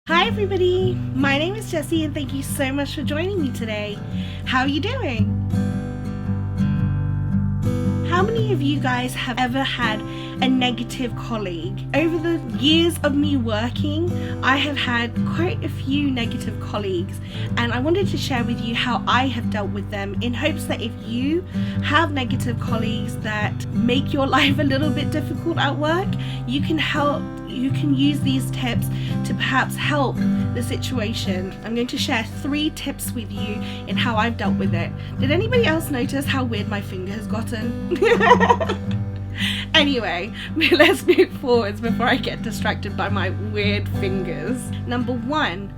Hi everybody, my name is Jessy and thank you so much for joining me today. How are you doing? How many of you guys have ever had a negative colleague? Over the years of me working, I have had quite a few negative colleagues, and I wanted to share with you how I have dealt with them in hopes that if you have negative colleagues that make your life a little bit difficult at work, you can use these tips to perhaps help the situation. I'm going to share 3 tips with you in how I've dealt with it. Did anybody else notice how weird my finger has gotten? Anyway, let's move forwards before I get distracted by my weird fingers. Number 1,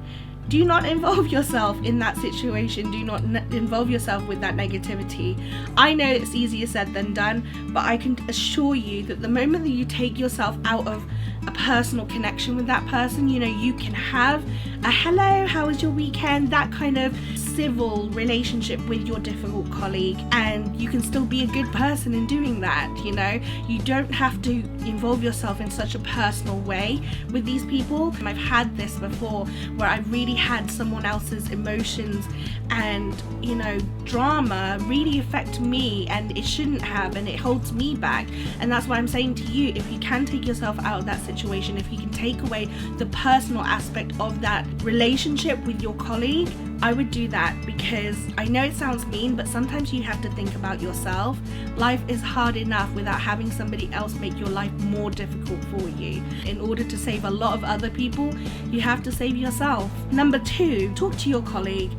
do not involve yourself in that situation. Do not involve yourself with that negativity. I know it's easier said than done, but I can assure you that the moment that you take yourself out of a personal connection with that person, you can have a hello, how was your weekend, that kind of civil relationship with your difficult colleague, and you can still be a good person in doing that. You don't have to involve yourself in such a personal way with these people. I've had this before where I really had someone else's emotions and drama really affect me, and it shouldn't have, and it holds me back. And that's what I'm saying to you. If you can take yourself out of that situation, if you can take away the personal aspect of that relationship with your colleague, I would do that, because I know it sounds mean, but sometimes you have to think about yourself. Life is hard enough without having somebody else make your life more difficult for you. In order to save a lot of other people, you have to save yourself. Number 2, talk to your colleague.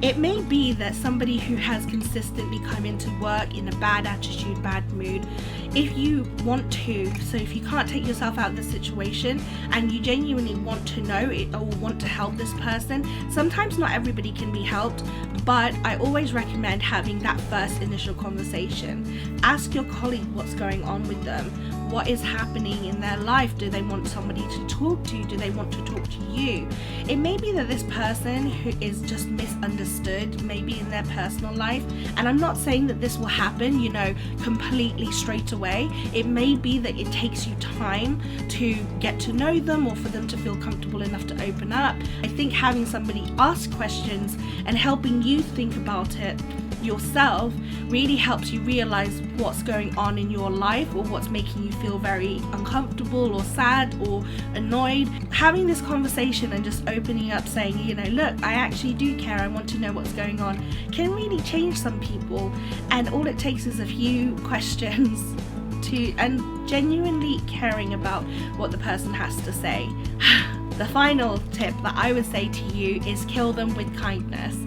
It may be that somebody who has consistently come into work in a bad attitude, bad mood, if you want to, so if you can't take yourself out of the situation and you genuinely want to know it or want to help this person, sometimes not everybody can be helped, but I always recommend having that first initial conversation. Ask your colleague what's going on with them. What is happening in their life? Do they want somebody to talk to? Do they want to talk to you? It may be that this person who is just misunderstood, maybe in their personal life, and I'm not saying that this will happen, completely straight away. It may be that it takes you time to get to know them or for them to feel comfortable enough to open up. I think having somebody ask questions and helping you think about it yourself really helps you realize what's going on in your life or what's making you feel very uncomfortable or sad or annoyed. Having this conversation and just opening up, saying, look, I actually do care, I want to know what's going on, can really change some people. And all it takes is a few questions and genuinely caring about what the person has to say. The final tip that I would say to you is kill them with kindness.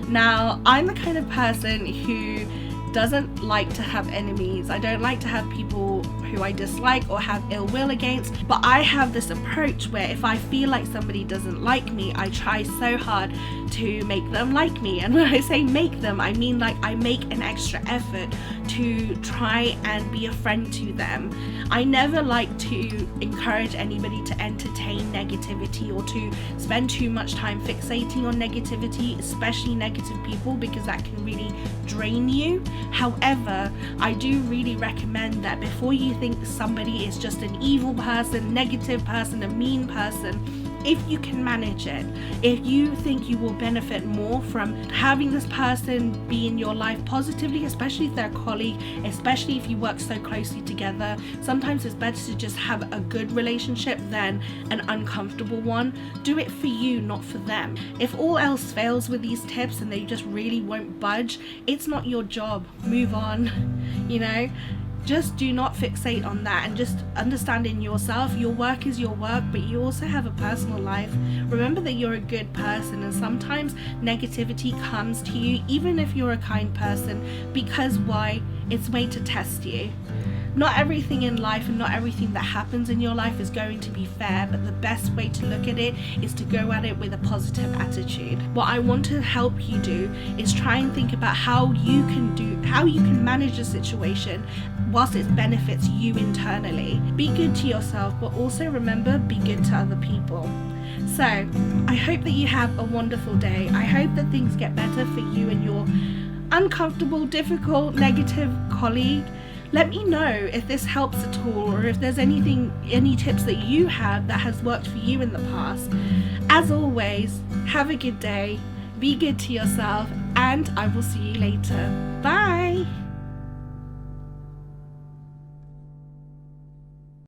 Now, I'm the kind of person who doesn't like to have enemies. I don't like to have people who I dislike or have ill will against, but I have this approach where if I feel like somebody doesn't like me, I try so hard to make them like me. And when I say make them, I mean like I make an extra effort to try and be a friend to them. I never like to encourage anybody to entertain negativity or to spend too much time fixating on negativity, especially negative people, because that can really drain you. However, I do really recommend that before you think somebody is just an evil person, negative person, a mean person, if you can manage it, if you think you will benefit more from having this person be in your life positively, especially if they're a colleague, especially if you work so closely together, sometimes it's better to just have a good relationship than an uncomfortable one. Do it for you, not for them. If all else fails with these tips and they just really won't budge, it's not your job. Move on, Just do not fixate on that, and just understand in yourself, your work is your work, but you also have a personal life. Remember that you're a good person, and sometimes negativity comes to you, even if you're a kind person, because why? It's made to test you. Not everything in life and not everything that happens in your life is going to be fair, but the best way to look at it is to go at it with a positive attitude. What I want to help you do is try and think about how you can manage a situation whilst it benefits you internally. Be good to yourself, but also remember, be good to other people. So, I hope that you have a wonderful day. I hope that things get better for you and your uncomfortable, difficult, negative colleague. Let me know if this helps at all, or if there's any tips that you have that has worked for you in the past. As always, have a good day, be good to yourself, and I will see you later. Bye.